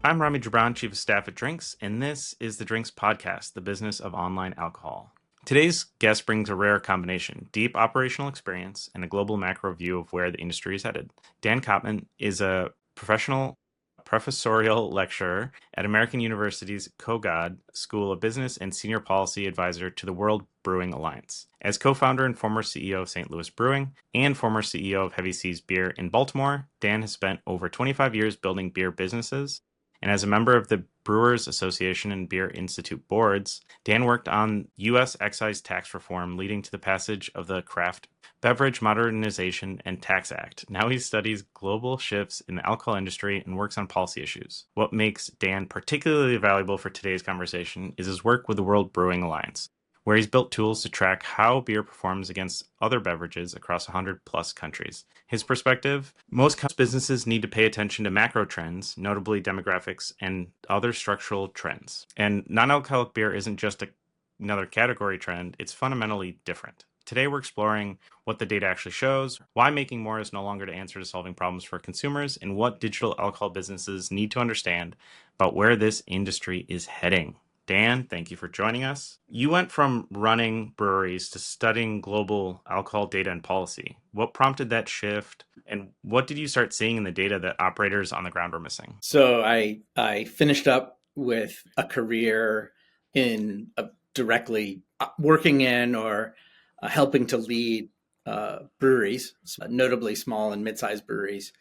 I'm Rami Jubran, Chief of Staff at Drinks, and this is the Drinks Podcast, the business of online alcohol. Today's guest brings a rare combination: deep operational experience and a global macro view of where the industry is headed. Dan Kopman is a professorial lecturer at American University's Kogod School of Business and senior policy advisor to the World Brewing Alliance. As co-founder and former CEO of St. Louis Brewing and former CEO of Heavy Seas Beer in Baltimore, Dan has spent over 25 years building beer businesses. And as a member of the Brewers Association and Beer Institute boards, Dan worked on U.S. excise tax reform leading to the passage of the Craft Beverage Modernization and Tax Act. Now he studies global shifts in the alcohol industry and works on policy issues. What makes Dan particularly valuable for today's conversation is his work with the World Brewing Alliance, where he's built tools to track how beer performs against other beverages across 100 plus countries. His perspective: most businesses need to pay attention to macro trends, notably demographics and other structural trends. And non-alcoholic beer isn't just another category trend, it's fundamentally different. Today we're exploring what the data actually shows, why making more is no longer the answer to solving problems for consumers, and what digital alcohol businesses need to understand about where this industry is heading. Dan, thank you for joining us. You went from running breweries to studying global alcohol data and policy. What prompted that shift, and what did you start seeing in the data that operators on the ground were missing? So I finished up with a career in directly working in or helping to lead breweries, notably small and mid-sized breweries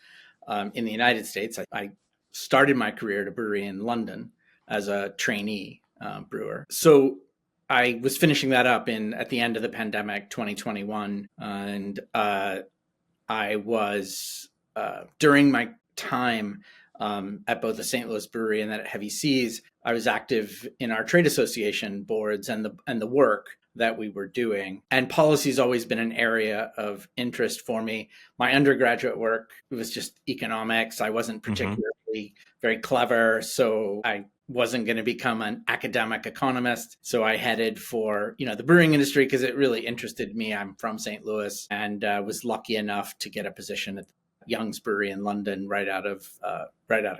in the United States. I started my career at a brewery in London as a trainee brewer. So I was finishing that up at the end of the pandemic, 2021. And I was, during my time at both the St. Louis Brewery and then at Heavy Seas, I was active in our trade association boards and the work that we were doing. And policy's always been an area of interest for me. My undergraduate work was just economics. I wasn't particularly very clever, so I wasn't going to become an academic economist. So I headed for, the brewing industry because it really interested me. I'm from St. Louis and was lucky enough to get a position at Young's Brewery in London right out of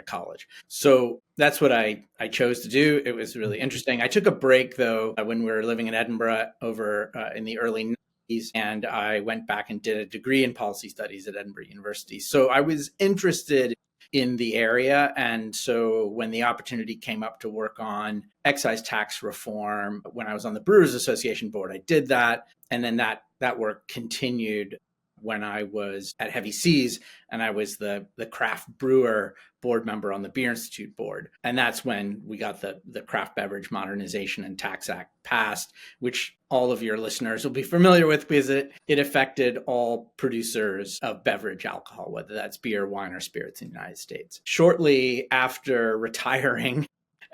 college. So that's what I chose to do. It was really interesting. I took a break though when we were living in Edinburgh over in the early 90s, and I went back and did a degree in policy studies at Edinburgh University. So I was interested in the area. And so when the opportunity came up to work on excise tax reform, when I was on the Brewers Association board, I did that. And then that work continued when I was at Heavy Seas, and I was the craft brewer board member on the Beer Institute board. And that's when we got the Craft Beverage Modernization and Tax Act passed, which all of your listeners will be familiar with because it affected all producers of beverage alcohol, whether that's beer, wine, or spirits in the United States. Shortly after retiring,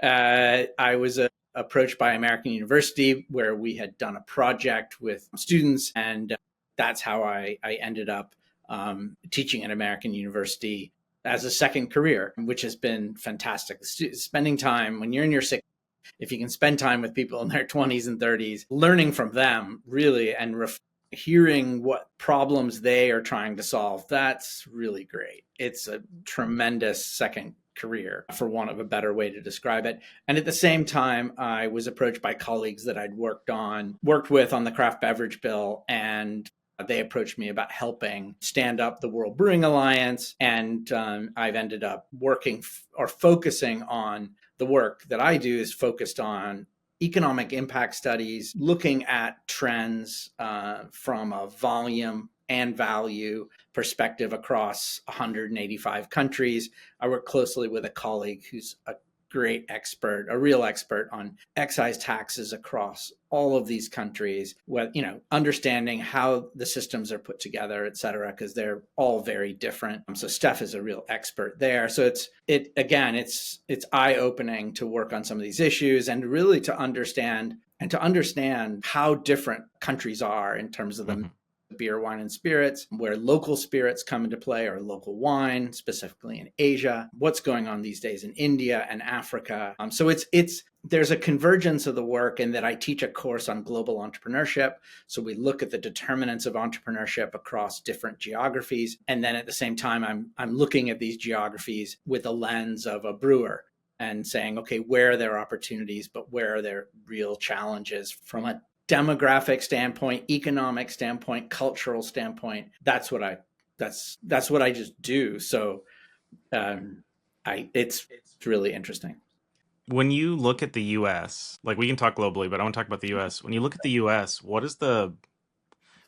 I was approached by American University, where we had done a project with students, and that's how I ended up teaching at American University as a second career, which has been fantastic. Spending time when you're in your 60s, if you can spend time with people in their 20s and 30s, learning from them really and hearing what problems they are trying to solve, that's really great. It's a tremendous second career, for want of a better way to describe it. And at the same time, I was approached by colleagues that I'd worked with on the craft beverage bill, and they approached me about helping stand up the World Brewing Alliance. And I've ended up focusing on the work that I do is focused on economic impact studies, looking at trends from a volume and value perspective across 185 countries. I work closely with a colleague who's a great expert, a real expert on excise taxes across all of these countries, understanding how the systems are put together, et cetera, because they're all very different. So Steph is a real expert there. So it's eye-opening to work on some of these issues and really to understand how different countries are in terms of the beer, wine, and spirits, where local spirits come into play, or local wine, specifically in Asia. What's going on these days in India and Africa? So there's a convergence of the work in that I teach a course on global entrepreneurship. So we look at the determinants of entrepreneurship across different geographies. And then at the same time, I'm looking at these geographies with a lens of a brewer and saying, okay, where are there opportunities, but where are there real challenges from a demographic standpoint, economic standpoint, cultural standpoint? That's what I just do. So it's really interesting. When you look at the US, like we can talk globally, but I want to talk about the US. When you look at the US, what does the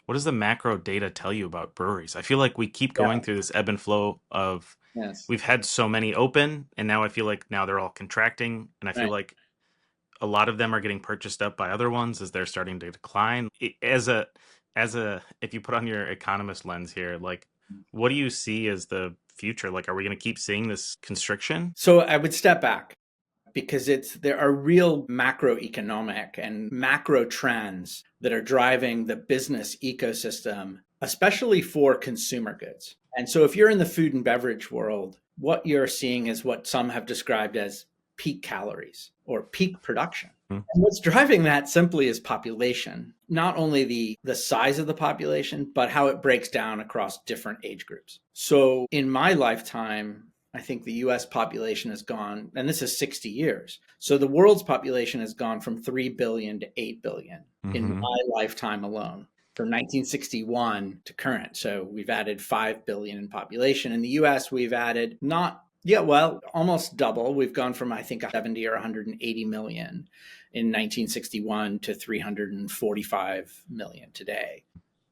macro data tell you about breweries? I feel like we keep going through this ebb and flow of Yes. we've had so many open, and now I feel like now they're all contracting, and I feel Right. like a lot of them are getting purchased up by other ones as they're starting to decline. As a if you put on your economist lens here, like what do you see as the future? Like, are we going to keep seeing this constriction? So I would step back, because there are real macroeconomic and macro trends that are driving the business ecosystem, especially for consumer goods. And so if you're in the food and beverage world, what you're seeing is what some have described as peak calories or peak production. And what's driving that simply is population, not only the size of the population, but how it breaks down across different age groups. So in my lifetime, I think the US population has gone, and this is 60 years. So the world's population has gone from 3 billion to 8 billion in my lifetime alone, from 1961 to current. So we've added 5 billion in population. In the US, we've added almost double. We've gone from, I think, 70 or 180 million in 1961 to 345 million today.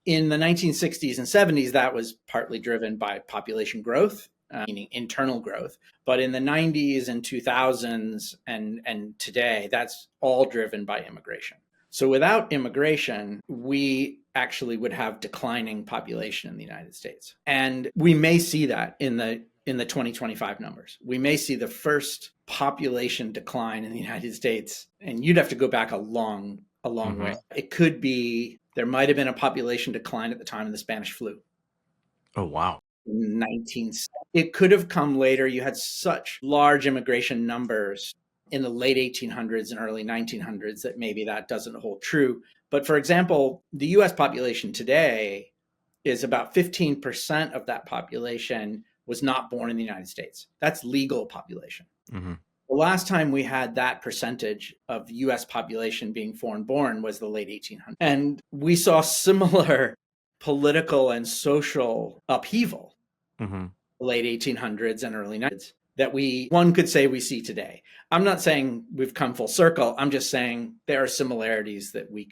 In the 1960s and 70s, that was partly driven by population growth, meaning internal growth. But in the 90s and 2000s and today, that's all driven by immigration. So without immigration, we actually would have declining population in the United States. And we may see that in the 2025 numbers. We may see the first population decline in the United States, and you'd have to go back a long way. It could be, there might have been a population decline at the time of the Spanish flu. Oh, wow. It could have come later. You had such large immigration numbers in the late 1800s and early 1900s that maybe that doesn't hold true. But for example, the US population today is about 15% of that population was not born in the United States. That's legal population. The last time we had that percentage of the US population being foreign born was the late 1800s. And we saw similar political and social upheaval late 1800s and early 1900s that one could say we see today. I'm not saying we've come full circle. I'm just saying there are similarities that we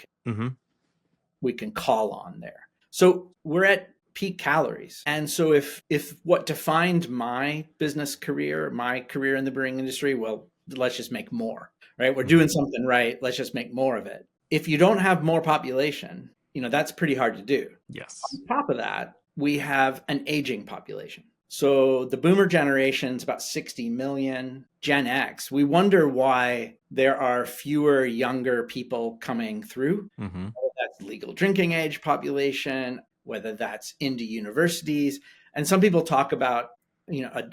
can call on there. So we're at peak calories. And so if what defined my business career, my career in the brewing industry, well, let's just make more, right? We're doing something right. Let's just make more of it. If you don't have more population, that's pretty hard to do. Yes. On top of that, we have an aging population. So the boomer generation is about 60 million. Gen X, we wonder why there are fewer younger people coming through. Whether that's legal drinking age population, whether that's into universities. And some people talk about,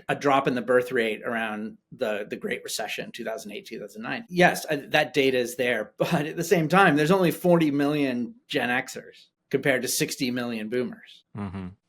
a drop in the birth rate around the Great Recession, 2008, 2009. Yes, that data is there. But at the same time, there's only 40 million Gen Xers compared to 60 million boomers.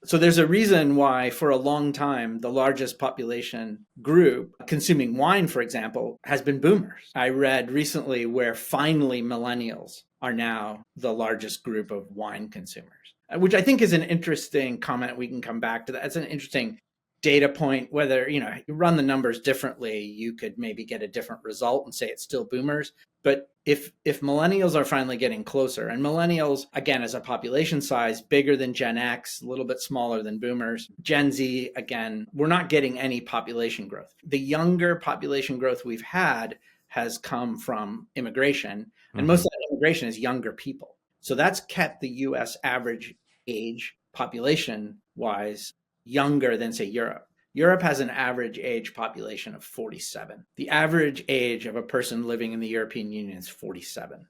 So there's a reason why for a long time, the largest population group consuming wine, for example, has been boomers. I read recently where finally millennials are now the largest group of wine consumers, which I think is an interesting comment. We can come back to that. It's an interesting data point. Whether, you run the numbers differently, you could maybe get a different result and say it's still boomers. But if millennials are finally getting closer, and millennials, again, as a population size, bigger than Gen X, a little bit smaller than boomers, Gen Z, again, we're not getting any population growth. The younger population growth we've had has come from immigration, and most of that immigration is younger people. So that's kept the US average age population-wise younger than, say, Europe. Europe has an average age population of 47. The average age of a person living in the European Union is 47.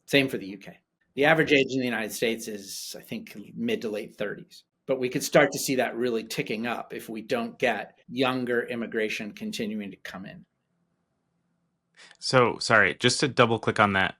Same for the UK. The average age in the United States is, I think, mid to late 30s. But we could start to see that really ticking up if we don't get younger immigration continuing to come in. So, sorry, just to double click on that,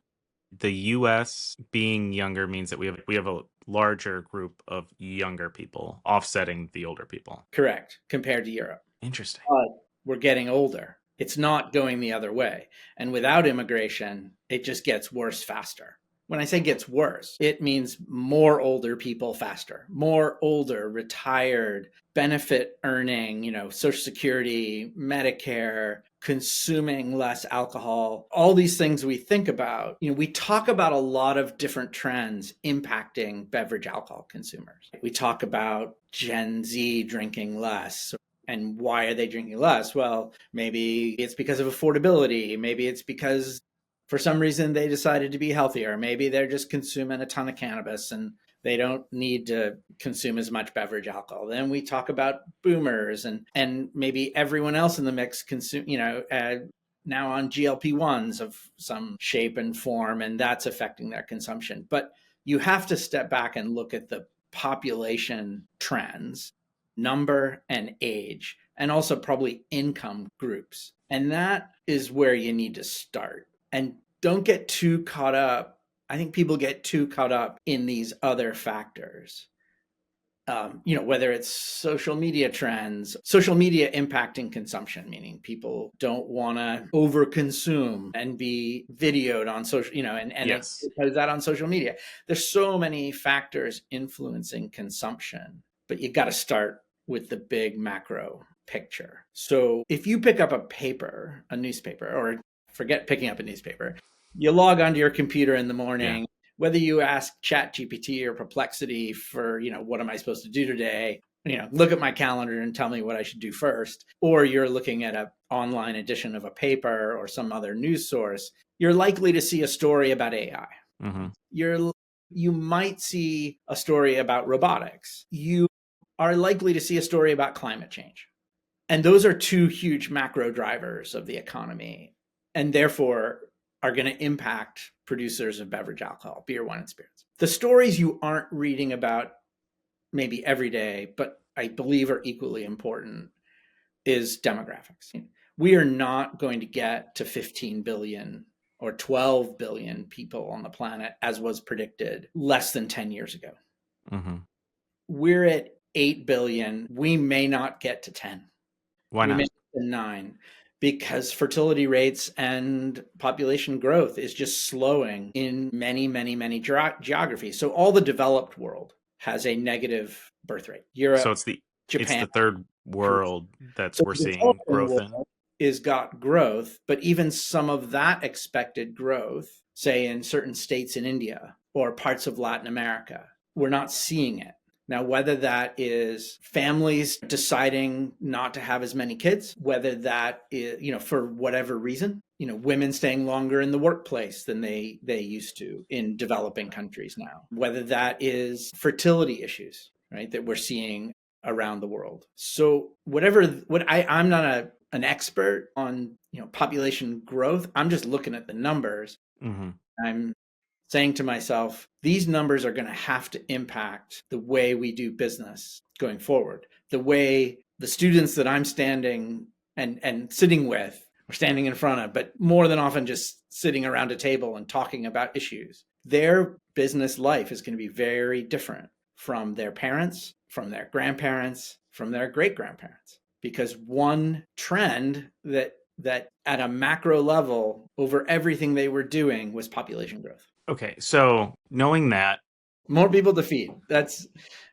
the US being younger means that we have a larger group of younger people offsetting the older people. Correct, compared to Europe. Interesting. But we're getting older. It's not going the other way. And without immigration, it just gets worse faster. When I say gets worse, it means more older people faster, more older, retired, benefit earning, Social Security, Medicare, consuming less alcohol, all these things we think about. We talk about a lot of different trends impacting beverage alcohol consumers. We talk about Gen Z drinking less. And why are they drinking less? Well, maybe it's because of affordability. Maybe it's because for some reason they decided to be healthier. Maybe they're just consuming a ton of cannabis and they don't need to consume as much beverage alcohol. Then we talk about boomers and maybe everyone else in the mix consume, now on GLP-1s of some shape and form, and that's affecting their consumption. But you have to step back and look at the population trends, number and age, and also probably income groups. And that is where you need to start. And don't get too caught up. I think people get too caught up in these other factors. Whether it's social media trends, social media impacting consumption, meaning people don't want to overconsume and be videoed on social, and Yes. it that on social media. There's so many factors influencing consumption, but you got to start with the big macro picture. So if you pick up a newspaper, or forget picking up a newspaper, you log onto your computer in the morning. Yeah. Whether you ask ChatGPT or Perplexity for, what am I supposed to do today? Look at my calendar and tell me what I should do first. Or you're looking at an online edition of a paper or some other news source, you're likely to see a story about AI. Mm-hmm. You might see a story about robotics. You are likely to see a story about climate change. And those are two huge macro drivers of the economy, and therefore are going to impact producers of beverage alcohol, beer, wine, and spirits. The stories you aren't reading about maybe every day, but I believe are equally important, is demographics. We are not going to get to 15 billion or 12 billion people on the planet, as was predicted less than 10 years ago. Mm-hmm. We're at 8 billion. We may not get to 10. Why We not? may get to 9 because fertility rates and population growth is just slowing in many, many, many geographies. So all the developed world has a negative birth rate. So Europe, it's Japan, the third Korea. world that So we're the seeing developing growth world in. is got growth, but even some of that expected growth, say in certain states in India or parts of Latin America, we're not seeing it. Now, whether that is families deciding not to have as many kids, whether that is, for whatever reason, women staying longer in the workplace than they used to in developing countries now, whether that is fertility issues, right, that we're seeing around the world. So I'm not an expert on, population growth. I'm just looking at the numbers. Mm-hmm. I'm saying to myself, these numbers are going to have to impact the way we do business going forward. The way the students that I'm standing and sitting with or standing in front of, but more than often just sitting around a table and talking about issues. Their business life is going to be very different from their parents, from their grandparents, from their great grandparents. Because one trend that at a macro level over everything they were doing was population growth. Okay, so knowing that, More people to feed. That's,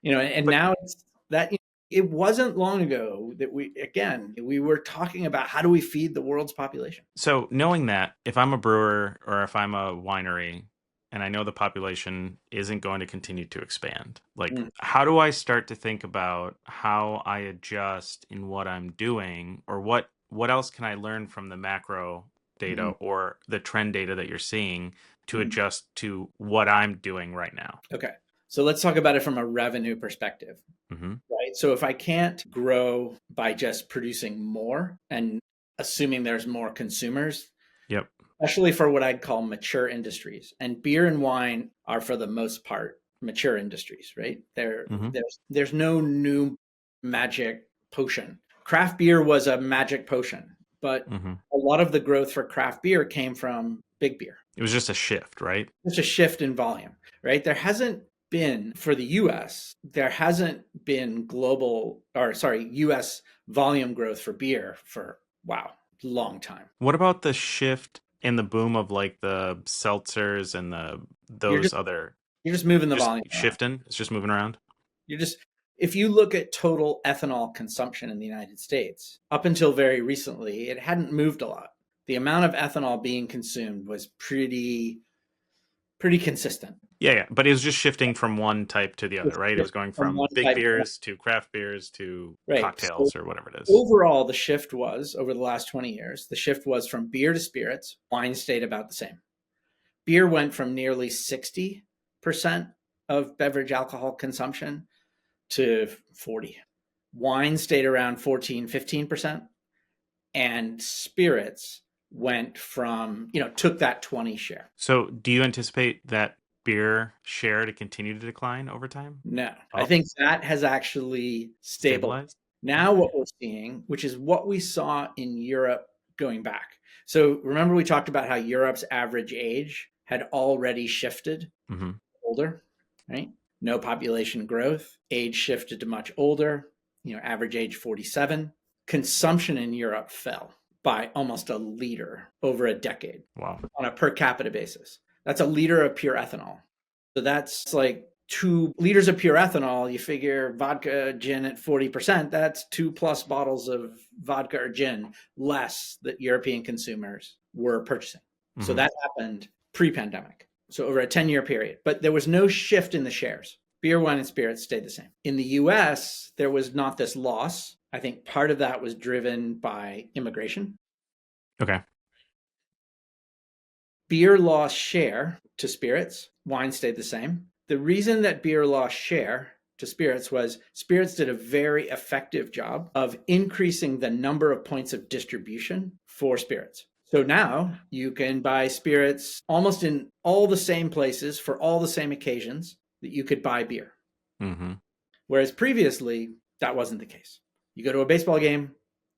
and but now it's that it wasn't long ago that we were talking about how do we feed the world's population. so knowing that, if I'm a brewer or if I'm a winery and I know the population isn't going to continue to expand, like Mm. how do I start to think about how I adjust in what I'm doing, or what else can I learn from the macro data Mm-hmm. or the trend data that you're seeing to Mm-hmm. adjust to what I'm doing right now? Okay. So let's talk about it from a revenue perspective, Mm-hmm. right? So if I can't grow by just producing more and assuming there's more consumers, Yep. especially for what I'd call mature industries. And beer and wine are, for the most part, mature industries, right? Hmm. There's no new magic potion. Craft beer was a magic potion, but Hmm. a lot of the growth for craft beer came from big beer. It was just a shift, right? It's a shift in volume, right? There hasn't been, for the US, there hasn't been US volume growth for beer for, wow, long time. What about the shift and the boom of like the seltzers and You're those just other you're just moving the just volume around. shifting? It's just moving around. You're just If you look at total ethanol consumption in the United States, up until very recently, it hadn't moved a lot. The amount of ethanol being consumed was pretty consistent. Yeah, yeah, but it was just shifting from one type to the other, right? It was going From from one big type to another. beers to craft beers to Right. So cocktails or whatever it is. overall, the shift was, over the last 20 years, the shift was from beer to spirits. Wine stayed about the same. Beer went from nearly 60% of beverage alcohol consumption to 40. Wine stayed around 14, 15%. And spirits went from, took that 20 share. So, do you anticipate that beer share to continue to decline over time? No, I Up, think that has actually stabilized. stabilized? Now, Okay. what we're seeing, which is what we saw in Europe going back. So, remember, we talked about how Europe's average age had already shifted Hmm. older, right? No population growth, age shifted to much older, average age 47. Consumption in Europe fell by almost a liter over a decade Wow. on a per capita basis. That's a liter of pure ethanol. So that's like 2 liters of pure ethanol. You figure vodka, gin at 40%, that's 2+ bottles of vodka or gin less that European consumers were purchasing. So Hmm. that happened pre-pandemic. So over a 10-year period. But there was no shift in the shares. Beer, wine, and spirits stayed the same. In the US, there was not this loss. I think part of that was driven by immigration. Okay. Beer lost share to spirits, wine stayed the same. The reason that beer lost share to spirits was spirits did a very effective job of increasing the number of points of distribution for spirits. So now you can buy spirits almost in all the same places for all the same occasions that you could buy beer. Hmm. Whereas previously, that wasn't the case. You go to a baseball game,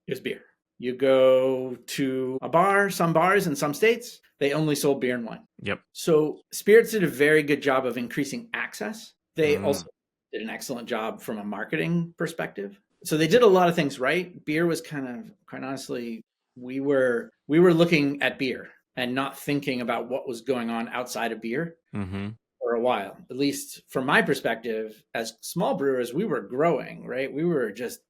it was beer. You go to a bar, some bars in some states, they only sold beer and wine. Yep. So spirits did a very good job of increasing access. They Mm. also did an excellent job from a marketing perspective. So they did a lot of things right. Beer was kind of, quite honestly, we were looking at beer and not thinking about what was going on outside of beer Hmm. for a while. At least from my perspective, as small brewers, we were growing, right? We were just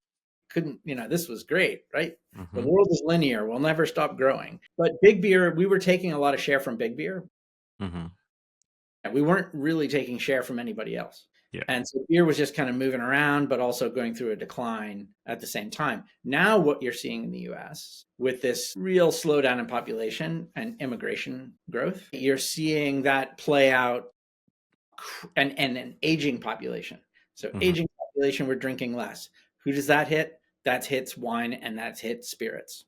couldn't, this was great, right? The Hmm. world is linear. We'll never stop growing. But big beer, we were taking a lot of share from big beer. Hmm. And we weren't really taking share from anybody else. Yeah. And so beer was just kind of moving around, but also going through a decline at the same time. Now, what you're seeing in the US with this real slowdown in population and immigration growth, you're seeing that play out and an aging population. So Hmm. aging population, we're drinking less. Who does that hit? That hits wine and that's hit spirits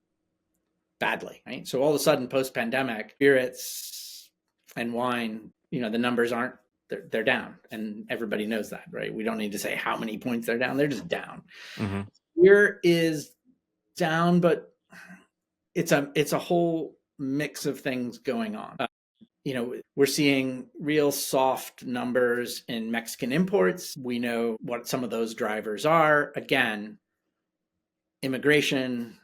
badly, right? So all of a sudden, post pandemic, spirits and wine, the numbers aren't, they're down, and everybody knows that, right? We don't need to say how many points they're down; they're just down. Hmm. Beer is down, but it's a whole mix of things going on. We're seeing real soft numbers in Mexican imports. We know what some of those drivers are. Again, immigration,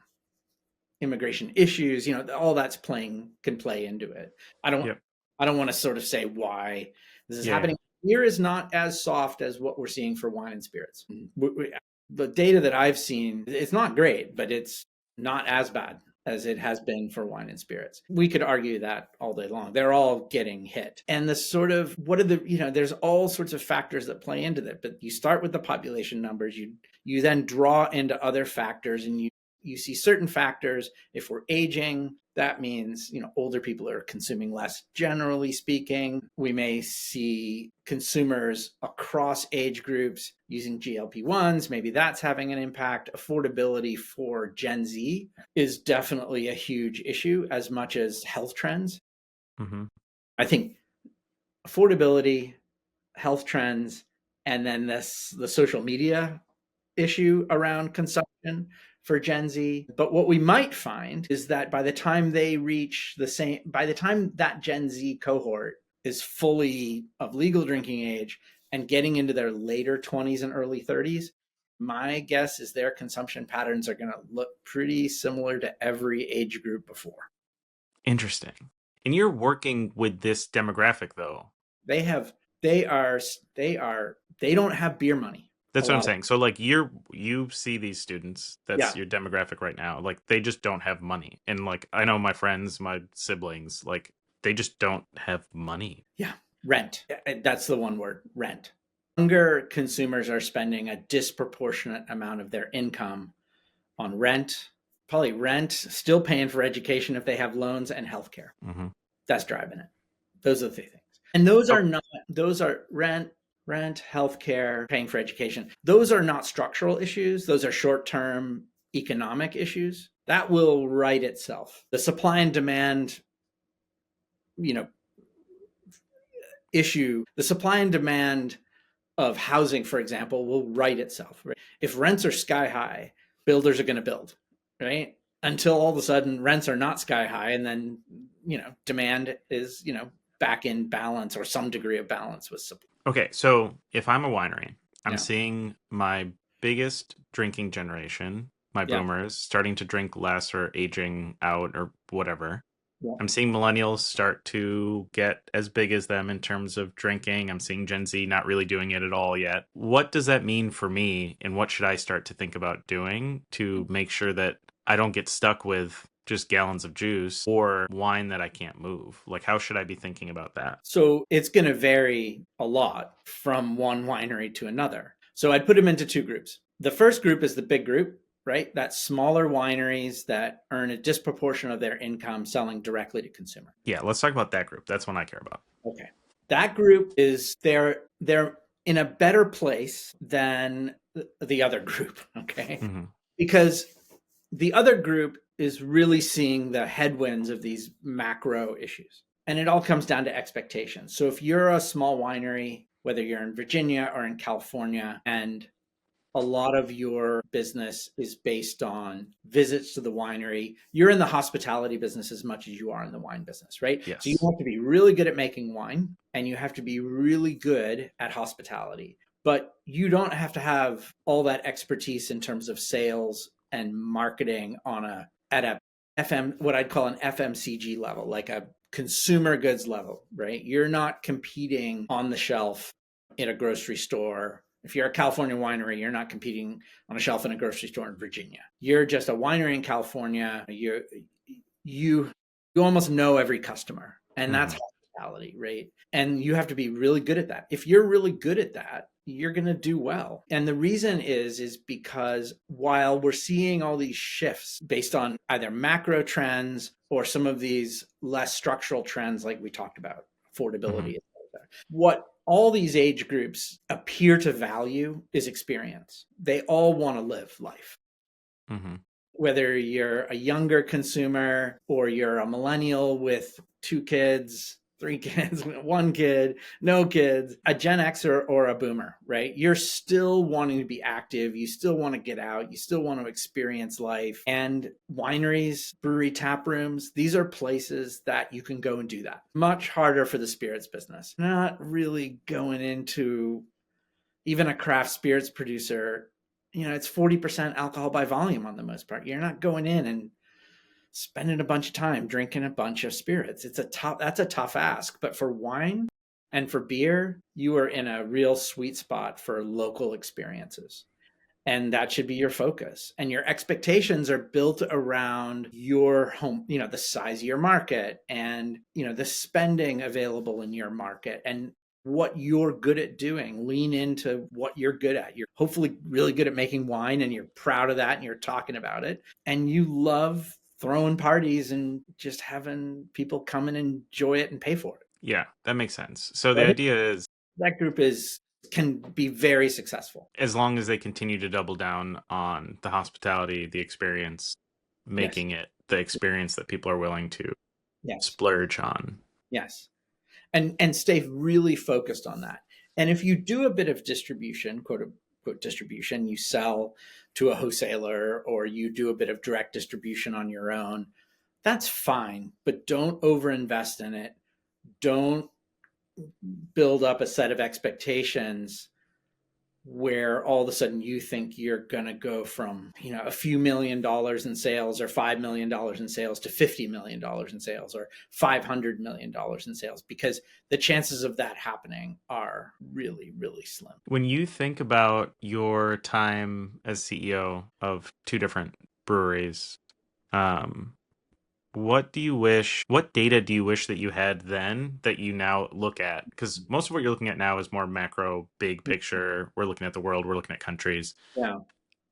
immigration issues, all that's can play into it. I don't Yep. I don't want to sort of say why this is Yeah. Yeah. happening. Beer is not as soft as what we're seeing for wine and spirits. The data that I've seen, it's not great, but it's not as bad as it has been for wine and spirits. We could argue that all day long. They're all getting hit. And the sort of, what are the, there's all sorts of factors that play into that, but you start with the population numbers, you then draw into other factors, and You see certain factors. If we're aging, that means, older people are consuming less, generally speaking. We may see consumers across age groups using GLP-1s. Maybe that's having an impact. Affordability for Gen Z is definitely a huge issue, as much as health trends. Mm-hmm. I think affordability, health trends, and then the social media issue around consumption for Gen Z. But what we might find is that by the time by the time that Gen Z cohort is fully of legal drinking age and getting into their later 20s and early 30s, my guess is their consumption patterns are going to look pretty similar to every age group before. Interesting. And you're working with this demographic, though. They don't have beer money. That's what I'm saying. So like you see these students, that's Yeah. your demographic right now. Like they just don't have money. And like I know my friends, my siblings, like they just don't have money. Yeah. Rent. That's the one word, rent. Younger consumers are spending a disproportionate amount of their income on rent, probably rent, still paying for education if they have loans, and healthcare. Mm-hmm. That's driving it. Those are the three things. And those are rent, healthcare, paying for education. Those are not structural issues. Those are short-term economic issues. That will right itself. The supply and demand, issue, the supply and demand of housing, for example, will right itself. Right? If rents are sky high, builders are going to build, right? Until all of a sudden rents are not sky high, and then demand is back in balance or some degree of balance with supply. Okay, so if I'm a winery, I'm seeing my biggest drinking generation, my boomers, starting to drink less or aging out or whatever. Yeah. I'm seeing millennials start to get as big as them in terms of drinking. I'm seeing Gen Z not really doing it at all yet. What does that mean for me, and what should I start to think about doing to make sure that I don't get stuck with just gallons of juice or wine that I can't move? Like, how should I be thinking about that? So it's going to vary a lot from one winery to another. So I'd put them into two groups. The first group is the big group, right? That's smaller wineries that earn a disproportion of their income selling directly to consumer. Yeah, let's talk about that group. That's one I care about. Okay. That group is they're in a better place than the other group, okay? Mm-hmm. Because the other group is really seeing the headwinds of these macro issues. And it all comes down to expectations. So if you're a small winery, whether you're in Virginia or in California, and a lot of your business is based on visits to the winery, you're in the hospitality business as much as you are in the wine business, right? Yes. So you have to be really good at making wine, and you have to be really good at hospitality. But you don't have to have all that expertise in terms of sales and marketing at a what I'd call an FMCG level, like a consumer goods level, right? You're not competing on the shelf in a grocery store. If you're a California winery, you're not competing on a shelf in a grocery store in Virginia. You're just a winery in California. You almost know every customer, and that's hospitality, right? And you have to be really good at that. If you're really good at that, you're going to do well. And the reason is because while we're seeing all these shifts based on either macro trends or some of these less structural trends, like we talked about, affordability, what all these age groups appear to value is experience. They all want to live life. Mm-hmm. Whether you're a younger consumer or you're a millennial with 2 kids, 3 kids, 1 kid, no kids, a Gen Xer or a boomer, right? You're still wanting to be active. You still want to get out. You still want to experience life. And wineries, brewery tap rooms, these are places that you can go and do that. Much harder for the spirits business. Not really going into even a craft spirits producer. It's 40% alcohol by volume on the most part. You're not going in and spending a bunch of time drinking a bunch of spirits. That's a tough ask. But for wine and for beer, you are in a real sweet spot for local experiences. And that should be your focus. And your expectations are built around your home, the size of your market and, the spending available in your market. And what you're good at doing. Lean into what you're good at. You're hopefully really good at making wine and you're proud of that and you're talking about it. And you love throwing parties and just having people come and enjoy it and pay for it. Yeah, that makes sense. So So the I think idea is, that group can be very successful. as long as they continue to double down on the hospitality, the experience, Yes. making it the experience that people are willing to Yes. splurge on. Yes. And stay really focused on that. And if you do a bit of distribution, quote unquote distribution, you sell to a wholesaler or you do a bit of direct distribution on your own, that's fine, but don't overinvest in it. Don't build up a set of expectations where all of a sudden you think you're going to go from, a few $1,000,000 in sales or $5 million in sales to $50 million in sales or $500 million in sales, because the chances of that happening are really, really slim. When you think about your time as CEO of two different breweries, um, what data do you wish that you had then that you now look at? Because most of what you're looking at now is more macro, big picture. We're looking at the world, we're looking at countries. Yeah.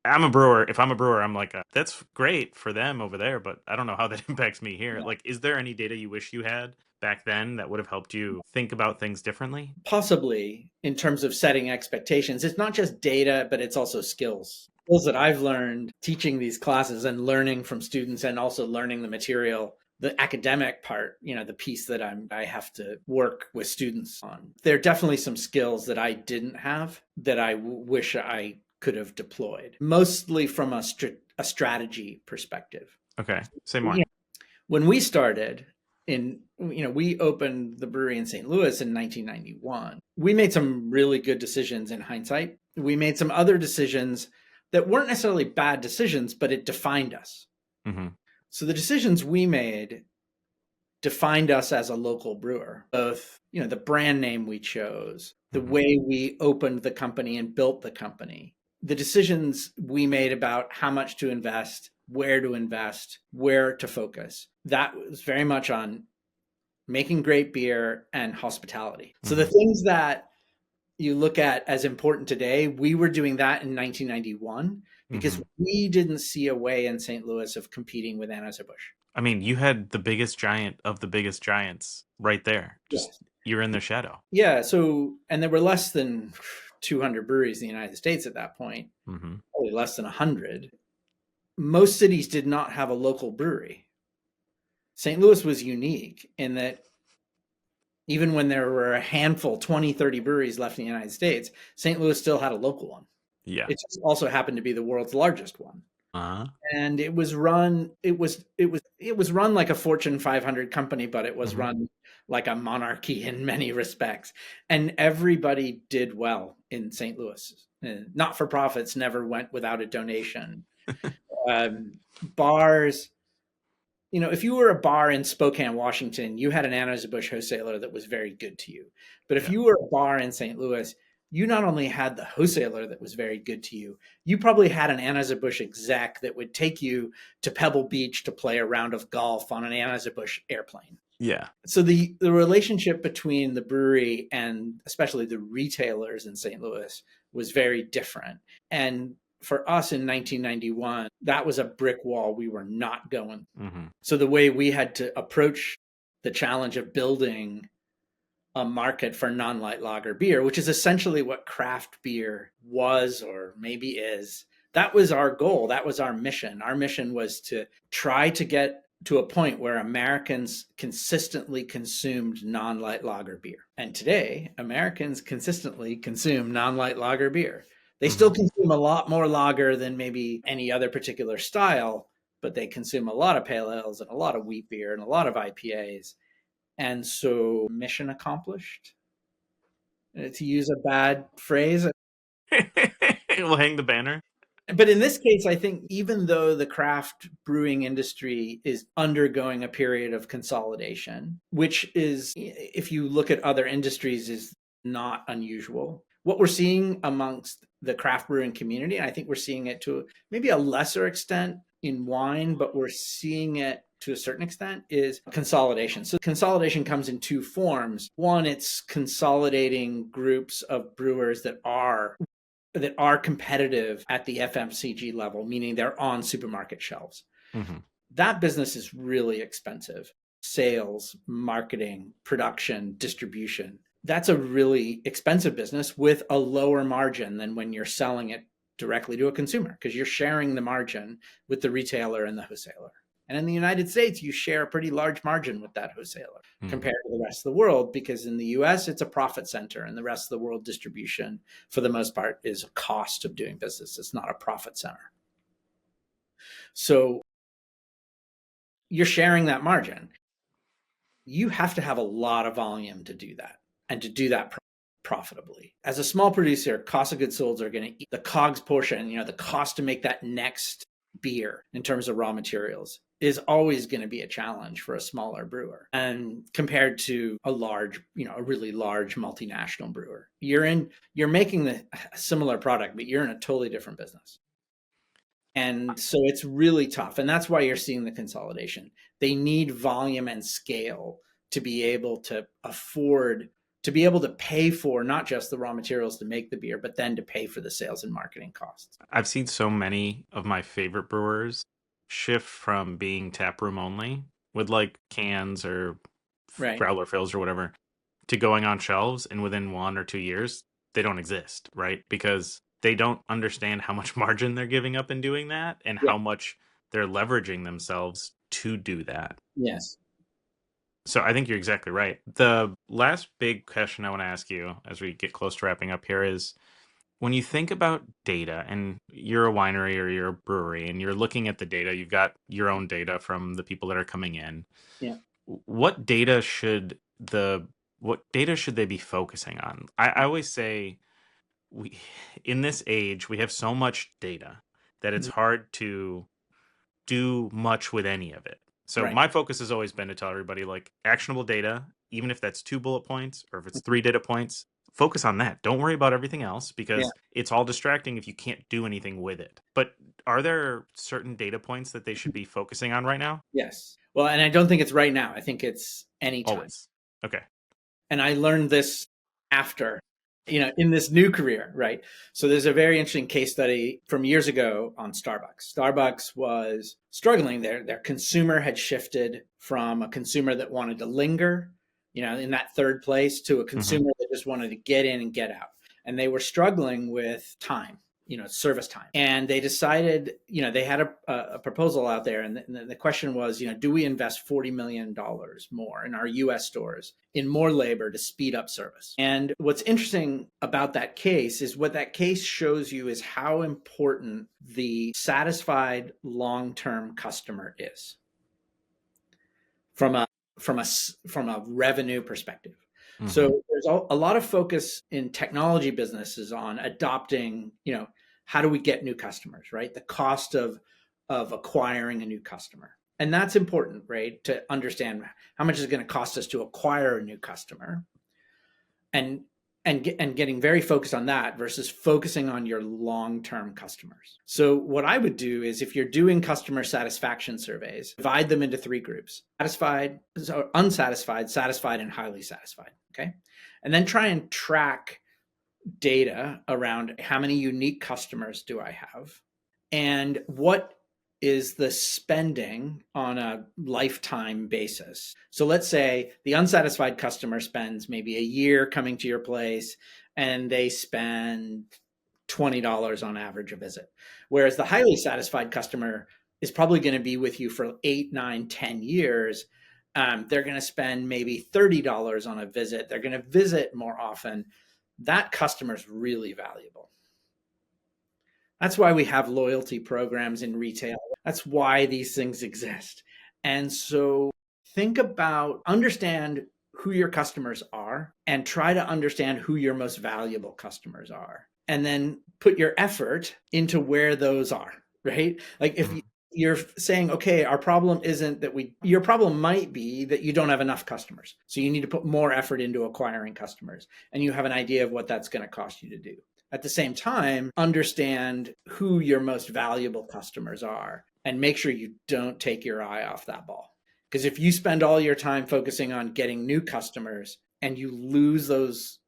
I'm a brewer. If I'm a brewer, I'm like, that's great for them over there, but I don't know how that impacts me here. Yeah. Like, is there any data you wish you had back then that would have helped you think about things differently? Possibly in terms of setting expectations. It's not just data, but it's also skills. Skills that I've learned teaching these classes and learning from students and also learning the material, the academic part, the piece that I have to work with students on. There are definitely some skills that I didn't have that I wish I could have deployed, mostly from a strategy perspective. Okay, say more. Yeah. When we started we opened the brewery in St. Louis in 1991. We made some really good decisions in hindsight. We made some other decisions that weren't necessarily bad decisions, but it defined us. Mm-hmm. So the decisions we made defined us as a local brewer, both, the brand name we chose, the Mm-hmm. way we opened the company and built the company, the decisions we made about how much to invest, where to focus. That was very much on making great beer and hospitality. So the things that you look at as important today, we were doing that in 1991 because we didn't see a way in St. Louis of competing with Anheuser-Busch. I mean, you had the biggest giant of the biggest giants right there. Just Yes. you're in their shadow. Yeah. So, and there were less than 200 breweries in the United States at that point, probably less than 100. Most cities did not have a local brewery. St. Louis was unique in that even when there were a handful, 20, 30 breweries left in the United States, St. Louis still had a local one. Yeah. It just also happened to be the world's largest one. Uh-huh. And it was run like a Fortune 500 company, but it was run like a monarchy in many respects. And everybody did well in St. Louis. Not-for-profits never went without a donation. Bars, if you were a bar in Spokane, Washington, you had an Anheuser-Busch wholesaler that was very good to you. But if you were a bar in St. Louis, you not only had the wholesaler that was very good to you, you probably had an Anheuser-Busch exec that would take you to Pebble Beach to play a round of golf on an Anheuser-Busch airplane. Yeah. So the relationship between the brewery and especially the retailers in St. Louis was very different. And for us in 1991, that was a brick wall we were not going. So the way we had to approach the challenge of building a market for non-light lager beer, which is essentially what craft beer was or maybe is, that was our goal. That was our mission. Our mission was to try to get to a point where Americans consistently consumed non-light lager beer. And today, Americans consistently consume non-light lager beer. They still consume a lot more lager than maybe any other particular style, but they consume a lot of pale ales and a lot of wheat beer and a lot of IPAs. And so mission accomplished, to use a bad phrase. We'll hang the banner. But in this case, I think even though the craft brewing industry is undergoing a period of consolidation, which is, if you look at other industries, is not unusual. What we're seeing amongst the craft brewing community, and I think we're seeing it to maybe a lesser extent in wine, but we're seeing it to a certain extent is consolidation. So consolidation comes in two forms. One, it's consolidating groups of brewers that are competitive at the FMCG level, meaning they're on supermarket shelves. Mm-hmm. That business is really expensive. Sales, marketing, production, distribution. That's a really expensive business with a lower margin than when you're selling it directly to a consumer, because you're sharing the margin with the retailer and the wholesaler. And in the United States, you share a pretty large margin with that wholesaler compared to the rest of the world, because in the US, it's a profit center, and the rest of the world, distribution, for the most part, is a cost of doing business. It's not a profit center. So you're sharing that margin. You have to have a lot of volume to do that, and to do that profitably. As a small producer, cost of goods sold are going to eat the COGS portion, the cost to make that next beer in terms of raw materials is always going to be a challenge for a smaller brewer. And compared to a large, a really large multinational brewer, you're making a similar product, but you're in a totally different business. And so it's really tough. And that's why you're seeing the consolidation. They need volume and scale to be able to afford, to be able to pay for not just the raw materials to make the beer, but then to pay for the sales and marketing costs. I've seen so many of my favorite brewers shift from being taproom only with like cans or Right. growler fills or whatever to going on shelves, and within 1 or 2 years they don't exist, right? Because they don't understand how much margin they're giving up in doing that, and Yeah. how much they're leveraging themselves to do that. Yes. So I think you're exactly right. The last big question I want to ask you as we get close to wrapping up here is, when you think about data, and you're a winery or you're a brewery and you're looking at the data, you've got your own data from the people that are coming in. Yeah. What data should they be focusing on? I always say, we in this age we have so much data that it's hard to do much with any of it. So Right. my focus has always been to tell everybody, like, actionable data, even if that's 2 bullet points or if it's 3 data points, focus on that. Don't worry about everything else, Yeah. because it's all distracting if you can't do anything with it. But are there certain data points that they should be focusing on right now? Yes. Well, and I don't think it's right now. I think it's anytime. Always. Okay. And I learned this after, in this new career, right? So there's a very interesting case study from years ago on Starbucks. Starbucks was struggling. Their consumer had shifted from a consumer that wanted to linger, in that third place, to a Mm-hmm. consumer that just wanted to get in and get out. And they were struggling with time, service time. And they decided, they had a proposal out there. And the question was, do we invest $40 million more in our US stores in more labor to speed up service? And what's interesting about that case is, what that case shows you is how important the satisfied long-term customer is from a revenue perspective. Mm-hmm. So there's a lot of focus in technology businesses on adopting, how do we get new customers, right? The cost of acquiring a new customer. And that's important, right? To understand how much is it going to cost us to acquire a new customer, and getting very focused on that versus focusing on your long-term customers. So what I would do is, if you're doing customer satisfaction surveys, divide them into 3 groups: satisfied, so unsatisfied, satisfied, and highly satisfied. Okay. And then try and track data around how many unique customers do I have, and what is the spending on a lifetime basis. So let's say the unsatisfied customer spends maybe a year coming to your place, and they spend $20 on average a visit. Whereas the highly satisfied customer is probably going to be with you for 8, 9, 10 years. They're going to spend maybe $30 on a visit. They're going to visit more often. That customer is really valuable. That's why we have loyalty programs in retail. That's why these things exist. And so understand who your customers are, and try to understand who your most valuable customers are. And then put your effort into where those are, right? Like, if you're saying, okay, our problem isn't that your problem might be that you don't have enough customers. So you need to put more effort into acquiring customers, and you have an idea of what that's going to cost you to do. At the same time, understand who your most valuable customers are, and make sure you don't take your eye off that ball. Because if you spend all your time focusing on getting new customers and you lose those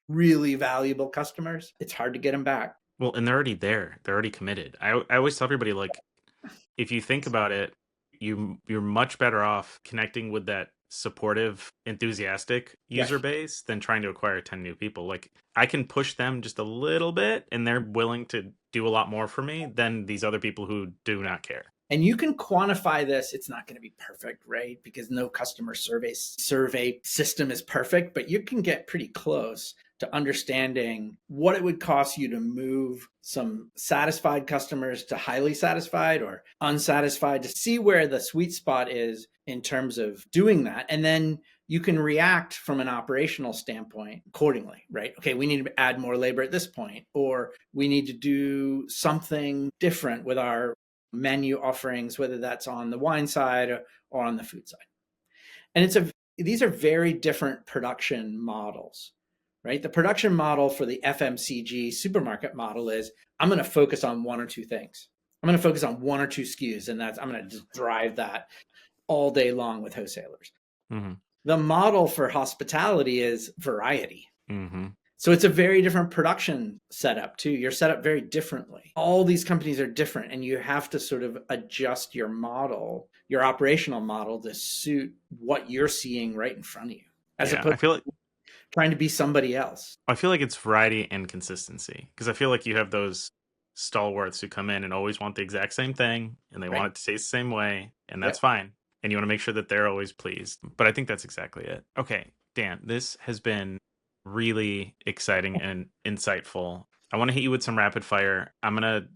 really valuable customers, it's hard to get them back. Well, and they're already there. They're already committed. I always tell everybody, like, if you think about it, you're much better off connecting with that supportive, enthusiastic user Right. base than trying to acquire 10 new people. Like, I can push them just a little bit and they're willing to do a lot more for me than these other people who do not care. And you can quantify this. It's not going to be perfect, right? Because no customer survey system is perfect, but you can get pretty close to understanding what it would cost you to move some satisfied customers to highly satisfied or unsatisfied, to see where the sweet spot is in terms of doing that. And then you can react from an operational standpoint accordingly, right? Okay, we need to add more labor at this point, or we need to do something different with our menu offerings, whether that's on the wine side or on the food side. And these are very different production models, right? The production model for the FMCG supermarket model is, I'm going to focus on one or two things. I'm going to focus on one or two SKUs, and I'm going to just drive that all day long with wholesalers. Mm-hmm. The model for hospitality is variety. Mm-hmm. So it's a very different production setup too. You're set up very differently. All these companies are different, and you have to sort of adjust your model, your operational model, to suit what you're seeing right in front of you, as Yeah, opposed to trying to be somebody else. I feel like it's variety and consistency, because I feel like you have those stalwarts who come in and always want the exact same thing and they Right. want it to taste the same way, and that's Yep. fine. And you want to make sure that they're always pleased. But I think that's exactly it. Okay, Dan, this has been really exciting and insightful. I want to hit you with some rapid fire. I'm going to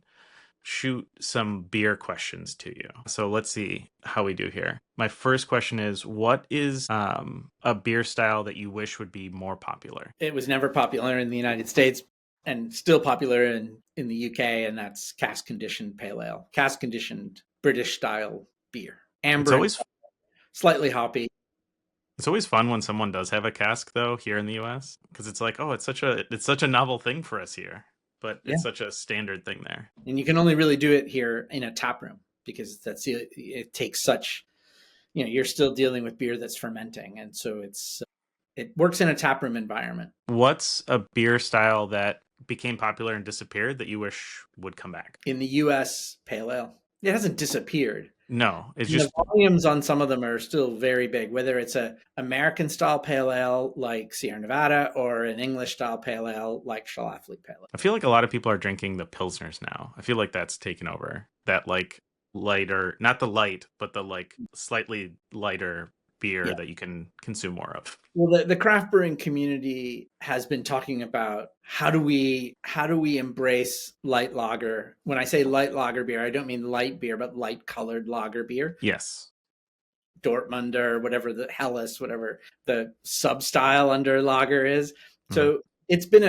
shoot some beer questions to you. So let's see how we do here. My first question is, what is a beer style that you wish would be more popular? It was never popular in the United States and still popular in the UK, and that's cask conditioned pale ale, cask conditioned British style beer. It's Amber, always slightly hoppy. it's always fun when someone does have a cask though here in the US, because it's like, oh, it's such a novel thing for us here, but Yeah. it's such a standard thing there. And you can only really do it here in a tap room, because it takes such, you're still dealing with beer that's fermenting, and so it works in a tap room environment. What's a beer style that became popular and disappeared that you wish would come back? In the US, pale ale, it hasn't disappeared. No, it's The just volumes on some of them are still very big, whether it's a American style pale ale like Sierra Nevada or an English style pale ale like Schlafly pale ale. I feel like a lot of people are drinking the pilsners now. I feel like that's taken over. That like lighter, not the light, but the like slightly lighter beer Yeah. that you can consume more of. Well, the craft brewing community has been talking about how do we embrace light lager. When I say light lager beer, I don't mean light beer, but light colored lager beer. Yes. Dortmunder, whatever the Helles, whatever the sub style under lager is. Mhm. So it's been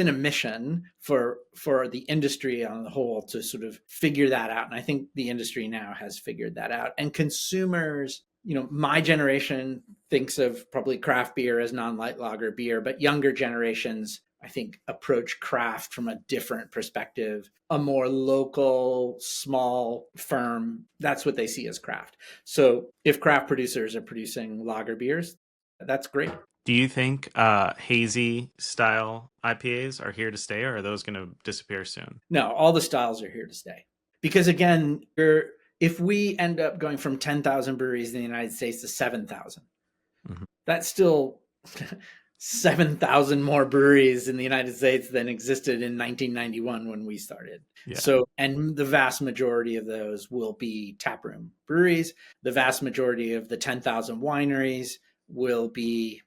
a mission for the industry on the whole to sort of figure that out, and I think the industry now has figured that out. And consumers, my generation thinks of probably craft beer as non-light lager beer, but younger generations, I think, approach craft from a different perspective, a more local, small firm. That's what they see as craft. So if craft producers are producing lager beers, that's great. Do you think hazy style IPAs are here to stay, or are those going to disappear soon? No, all the styles are here to stay. Because again, if we end up going from 10,000 breweries in the United States to 7,000, Mhm. that's still 7,000 more breweries in the United States than existed in 1991 when we started. Yeah. So, and the vast majority of those will be taproom breweries. The vast majority of the 10,000 wineries will be,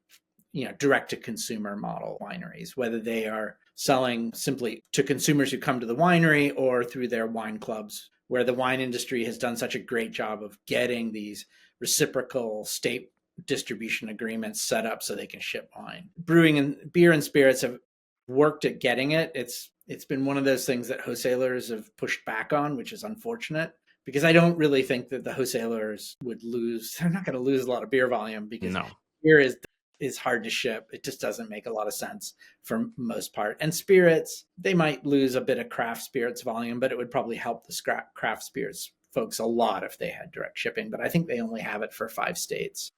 direct to consumer model wineries, whether they are selling simply to consumers who come to the winery or through their wine clubs, where the wine industry has done such a great job of getting these reciprocal state distribution agreements set up so they can ship wine. Brewing and beer and spirits have worked at getting it. It's been one of those things that wholesalers have pushed back on, which is unfortunate, because I don't really think that the wholesalers would lose. They're not going to lose a lot of beer volume, because No. beer is is hard to ship. It just doesn't make a lot of sense for most part. And spirits, they might lose a bit of craft spirits volume, but it would probably help the craft spirits folks a lot if they had direct shipping. But I think they only have it for 5 states.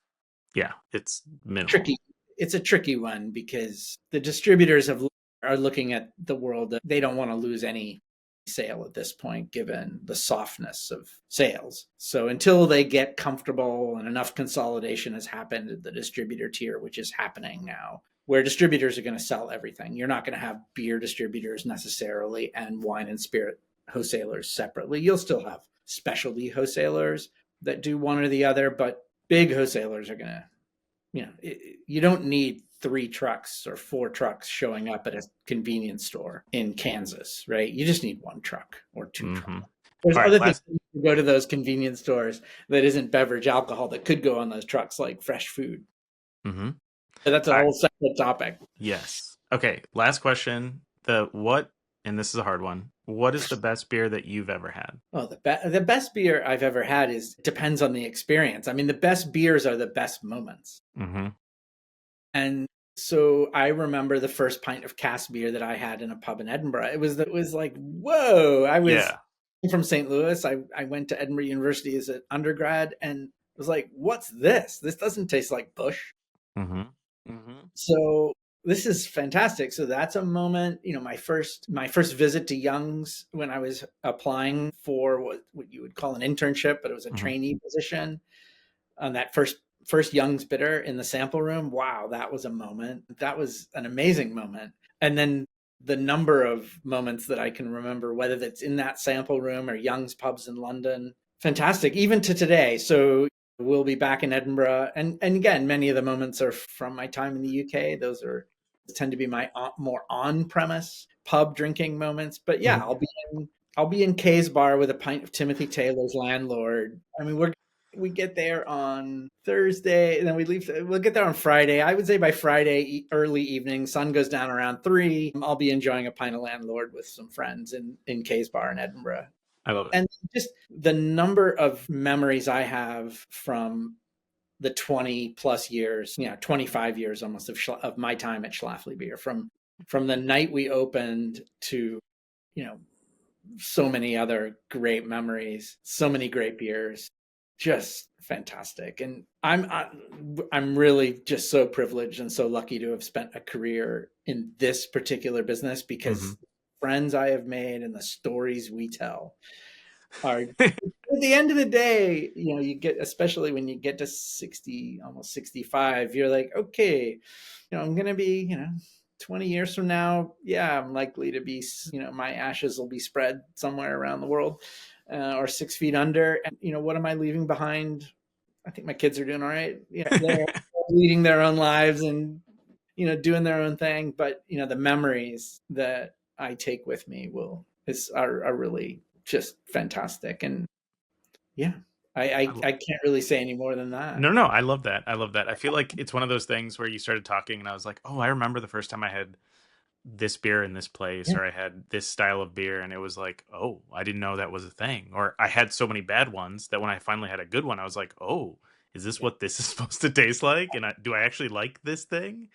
Yeah, it's minimal. Tricky. It's a tricky one because the distributors are looking at the world. They don't want to lose any sale at this point, given the softness of sales. So until they get comfortable and enough consolidation has happened at the distributor tier, which is happening now, where distributors are going to sell everything. You're not going to have beer distributors necessarily and wine and spirit wholesalers separately. You'll still have specialty wholesalers that do one or the other, but big wholesalers are going to, you don't need 3 trucks or 4 trucks showing up at a convenience store in Kansas, right? You just need 1 truck or 2 trucks. There's other things to go to those convenience stores that isn't beverage alcohol that could go on those trucks, like fresh food. Mm-hmm. So that's a whole separate topic. Yes. Okay. Last question. And this is a hard one. What is the best beer that you've ever had? Oh, the best beer I've ever had depends on the experience. I mean, the best beers are the best moments. Mm-hmm. And so I remember the first pint of cask beer that I had in a pub in Edinburgh. It was like, whoa! I was from St. Louis. I went to Edinburgh University as an undergrad and was like, what's this? This doesn't taste like Bush. Mm-hmm. Mm-hmm. So this is fantastic. So that's a moment, my first visit to Young's when I was applying for what you would call an internship, but it was a trainee position on that first Young's bitter in the sample room. Wow, that was a moment. That was an amazing moment. And then the number of moments that I can remember, whether that's in that sample room or Young's pubs in London, fantastic, even to today. So we'll be back in Edinburgh. And again, many of the moments are from my time in the UK. Those tend to be my more on-premise pub drinking moments. But yeah, I'll be in Kay's bar with a pint of Timothy Taylor's Landlord. I mean, we get there on Thursday, and then we'll get there on Friday. I would say by Friday, early evening, sun goes down around 3. I'll be enjoying a pint of Landlord with some friends in Kay's bar in Edinburgh. I love it. And just the number of memories I have from the 20 plus years, 25 years almost of my time at Schlafly Beer, from the night we opened to, so many other great memories, so many great beers, just fantastic. And I'm really just so privileged and so lucky to have spent a career in this particular business, because friends I have made and the stories we tell are at the end of the day, you get, especially when you get to 60, almost 65, you're like, okay, I'm going to be, 20 years from now, I'm likely to be, my ashes will be spread somewhere around the world, or 6 feet under. And, what am I leaving behind? I think my kids are doing all right. They're leading their own lives and, doing their own thing. But, the memories that I take with me are really just fantastic. And I can't really say any more than that. No, I love that. I feel like it's one of those things where you started talking and I was like, oh, I remember the first time I had this beer in this place, or I had this style of beer, and it was like, oh, I didn't know that was a thing. Or I had so many bad ones that when I finally had a good one, I was like, oh, is this what this is supposed to taste like? And do I actually like this thing?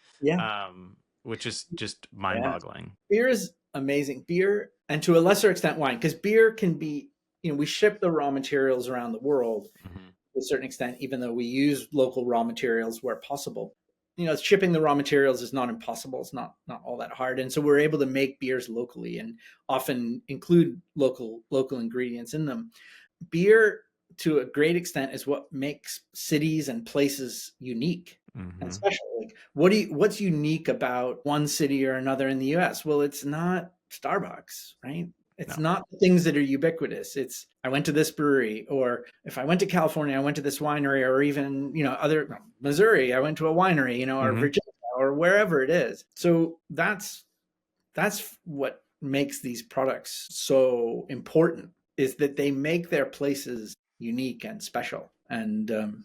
Which is just mind-boggling. Beer is amazing. Beer, and to a lesser extent wine, because beer can be, we ship the raw materials around the world to a certain extent, even though we use local raw materials where possible. Shipping the raw materials is not impossible. It's not all that hard. And so we're able to make beers locally and often include local ingredients in them. Beer, to a great extent, is what makes cities and places unique and special. Like, what's unique about one city or another in the US? Well, it's not Starbucks, right? It's not the things that are ubiquitous. It's, I went to this brewery, or if I went to California, I went to this winery, or even, Missouri, I went to a winery, or Virginia, or wherever it is. So that's what makes these products so important, is that they make their places unique and special. And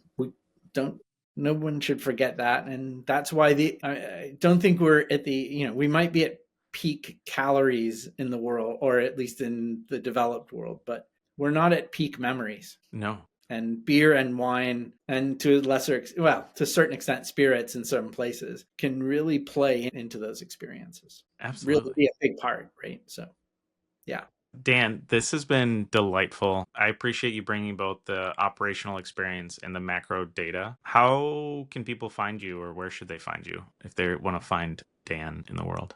no one should forget that. And that's why I don't think we're at the, we might be at peak calories in the world, or at least in the developed world, but we're not at peak memories. No, And beer and wine, and to a to a certain extent, spirits in certain places can really play into those experiences. Really Absolutely. be a big part, right? So, yeah. Dan, this has been delightful. I appreciate you bringing both the operational experience and the macro data. How can people find you, or where should they find you if they want to find Dan in the world?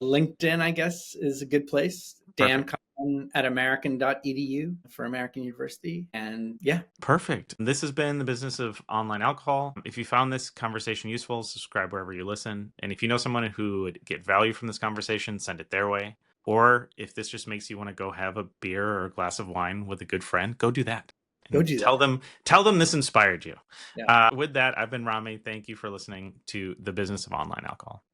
LinkedIn, I guess, is a good place. Dan Perfect. Kopman at american.edu for American University. And yeah, Perfect. This has been the business of online alcohol. If you found this conversation useful, subscribe wherever you listen. And if you know someone who would get value from this conversation, send it their way. Or if this just makes you want to go have a beer or a glass of wine with a good friend, go do that. go And do tell that. them this inspired you. Yeah. With that, I've been Rami. Thank you for listening to the business of online alcohol.